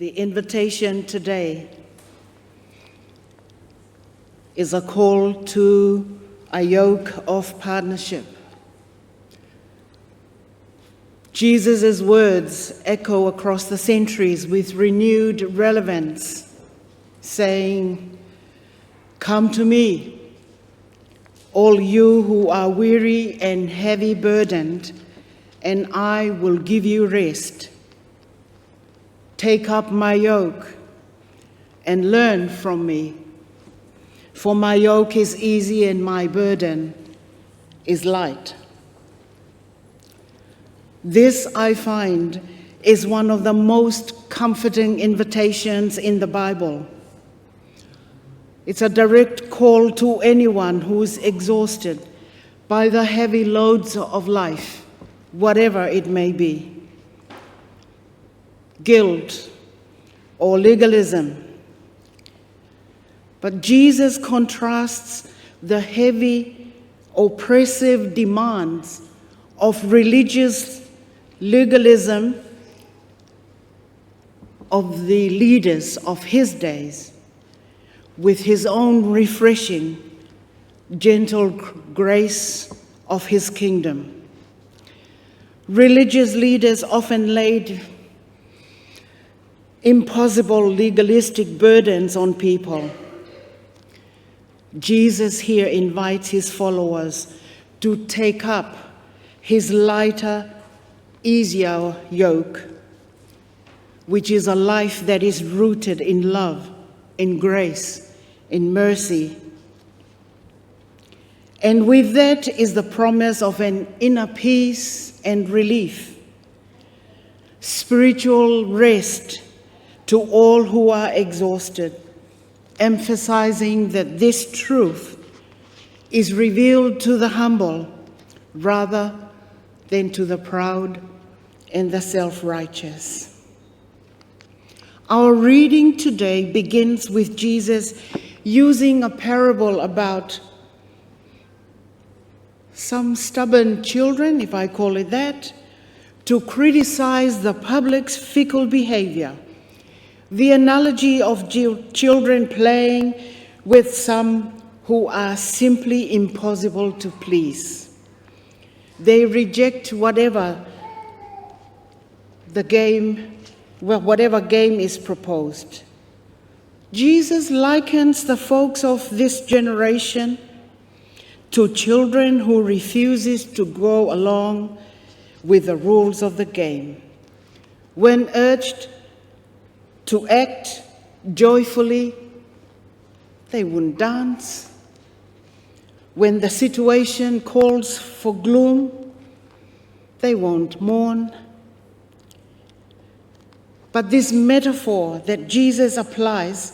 The invitation today is a call to a yoke of partnership. Jesus' words echo across the centuries with renewed relevance, saying, "Come to me, all you who are weary and heavy burdened, and I will give you rest. Take up my yoke and learn from me, for my yoke is easy and my burden is light." This, I find, is one of the most comforting invitations in the Bible. It's a direct call to anyone who is exhausted by the heavy loads of life, whatever it may be. Guilt or legalism. But Jesus contrasts the heavy, oppressive demands of religious legalism of the leaders of his days with his own refreshing, gentle grace of his kingdom. Religious leaders often laid impossible legalistic burdens on people. Jesus here invites his followers to take up his lighter, easier yoke, which is a life that is rooted in love, in grace, in mercy. And with that is the promise of an inner peace and relief, spiritual rest to all who are exhausted, emphasizing that this truth is revealed to the humble rather than to the proud and the self-righteous. Our reading today begins with Jesus using a parable about some stubborn children, if I call it that, to criticize the public's fickle behavior. The analogy of children playing with some who are simply impossible to please. They reject whatever game is proposed. Jesus likens the folks of this generation to children who refuses to go along with the rules of the game. When urged to act joyfully, they wouldn't dance. When the situation calls for gloom, they won't mourn. But this metaphor that Jesus applies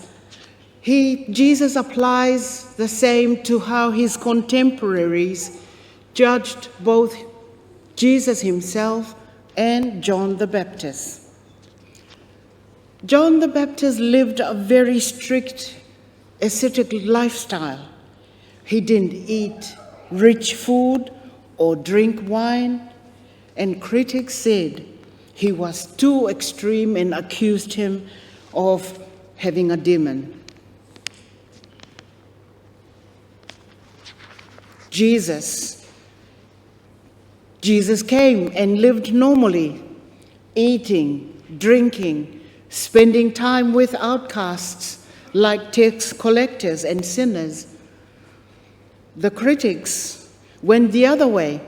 the same to how his contemporaries judged both Jesus himself and John the Baptist. John the Baptist lived a very strict ascetic lifestyle. He didn't eat rich food or drink wine, and critics said he was too extreme and accused him of having a demon. Jesus came and lived normally, eating, drinking, spending time with outcasts like tax collectors and sinners. The critics went the other way,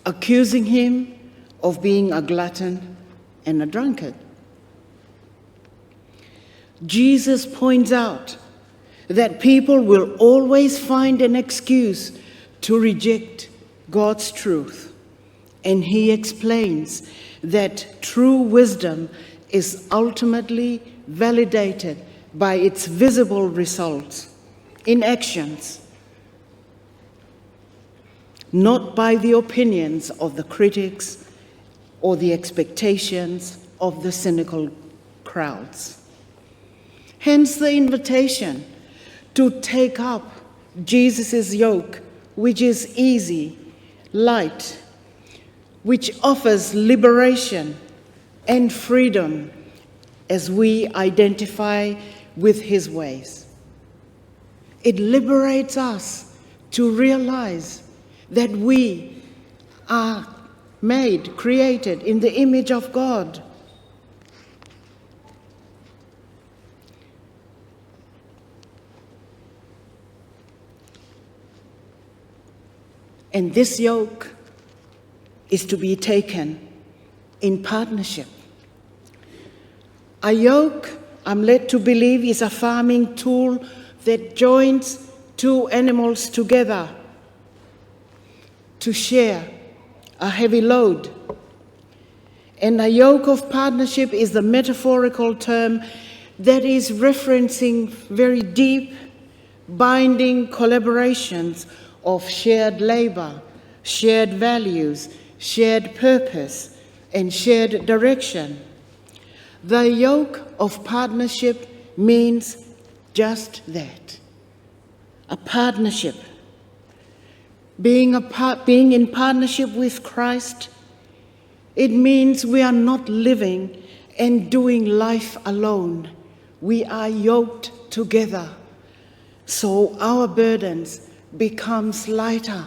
accusing him of being a glutton and a drunkard. Jesus points out that people will always find an excuse to reject God's truth, and he explains that true wisdom is ultimately validated by its visible results in actions, not by the opinions of the critics or the expectations of the cynical crowds. Hence the invitation to take up Jesus' yoke, which is easy, light, which offers liberation and freedom as we identify with his ways. It liberates us to realize that we are created in the image of God. And this yoke is to be taken in partnership. A yoke, I'm led to believe, is a farming tool that joins two animals together to share a heavy load. And a yoke of partnership is the metaphorical term that is referencing very deep, binding collaborations of shared labor, shared values, shared purpose, and shared direction. The yoke of partnership means just that, a partnership. Being in partnership with Christ, it means we are not living and doing life alone. We are yoked together, so our burdens becomes lighter.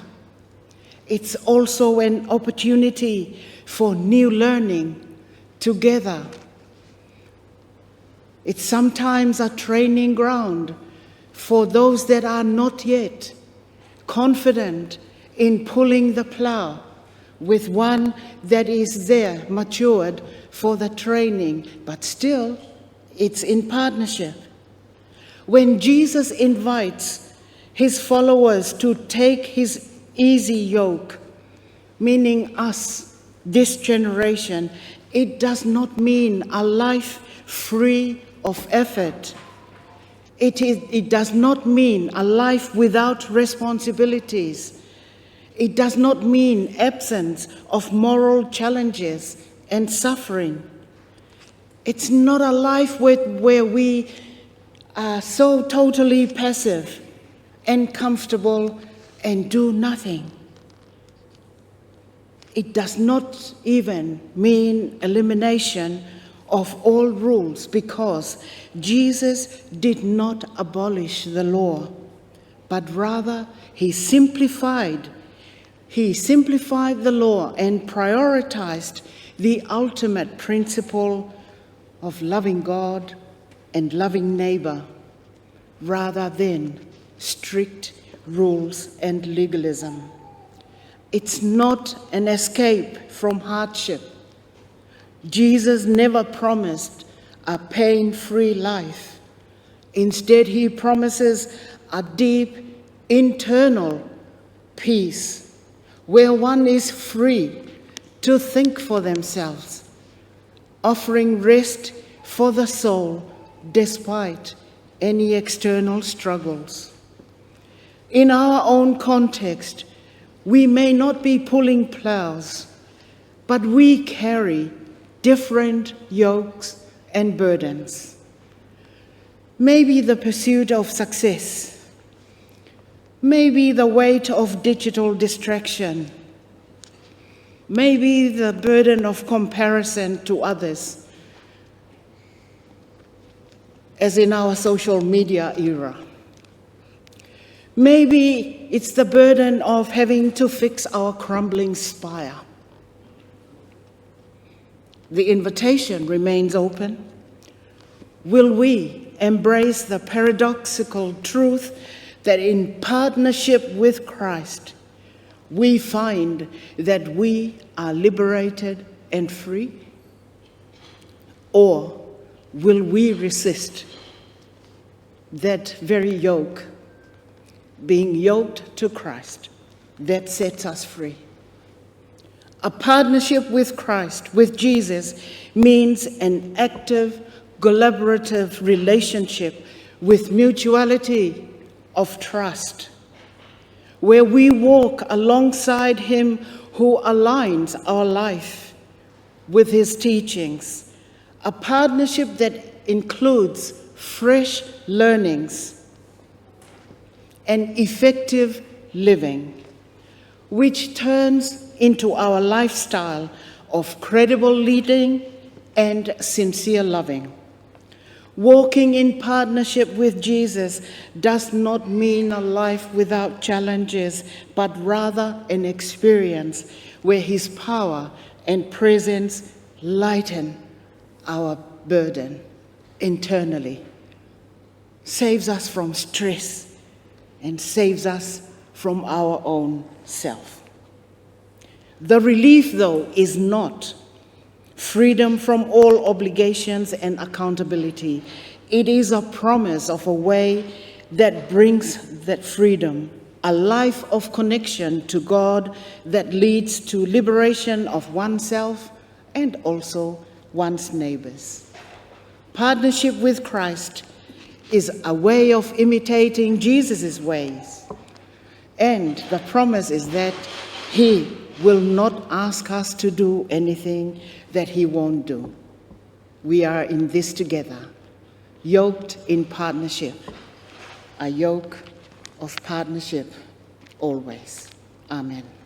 It's also an opportunity for new learning together. It's sometimes a training ground for those that are not yet confident in pulling the plow with one that is there, matured for the training, but still it's in partnership. When Jesus invites his followers to take his easy yoke, meaning us, this generation, it does not mean a life free of effort. It does not mean a life without responsibilities. It does not mean absence of moral challenges and suffering. It's not a life where we are so totally passive and comfortable and do nothing. It does not even mean elimination of all rules, because Jesus did not abolish the law, but rather he simplified the law and prioritized the ultimate principle of loving God and loving neighbor, rather than strict rules and legalism. It's not an escape from hardship. Jesus never promised a pain-free life. Instead, he promises a deep internal peace where one is free to think for themselves, offering rest for the soul despite any external struggles. In our own context, we may not be pulling plows, but we carry different yokes and burdens. Maybe the pursuit of success, maybe the weight of digital distraction, maybe the burden of comparison to others, as in our social media era. Maybe it's the burden of having to fix our crumbling spire. The invitation remains open. Will we embrace the paradoxical truth that in partnership with Christ, we find that we are liberated and free? Or will we resist that very yoke, being yoked to Christ, that sets us free? A partnership with Christ, with Jesus, means an active, collaborative relationship with mutuality of trust, where we walk alongside him who aligns our life with his teachings. A partnership that includes fresh learnings and effective living, which turns into our lifestyle of credible leading and sincere loving. Walking in partnership with Jesus does not mean a life without challenges, but rather an experience where his power and presence lighten our burden internally, saves us from stress, and saves us from our own self. The relief, though, is not freedom from all obligations and accountability. It is a promise of a way that brings that freedom, a life of connection to God that leads to liberation of oneself and also one's neighbors. Partnership with Christ is a way of imitating Jesus' ways. And the promise is that he will not ask us to do anything that he won't do. We are in this together, yoked in partnership, a yoke of partnership always. Amen.